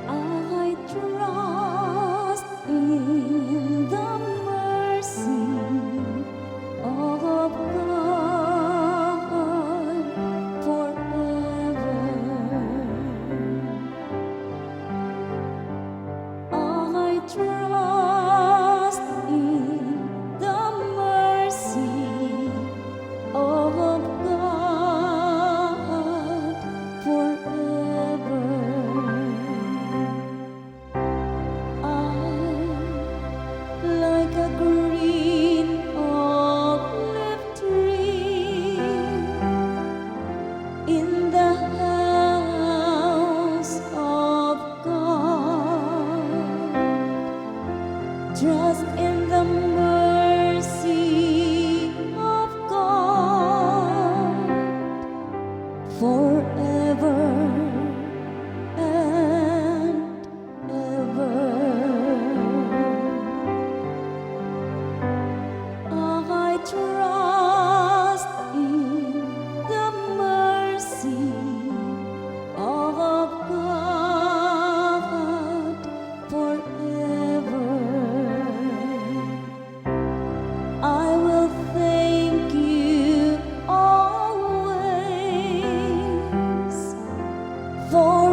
I trust in the mercy of God forever. I trust in the mercy of God forever. Like a green olive tree in the house of God, trust in the mercy of God forever and ever. I trust in the mercy of God forever. I will thank you always for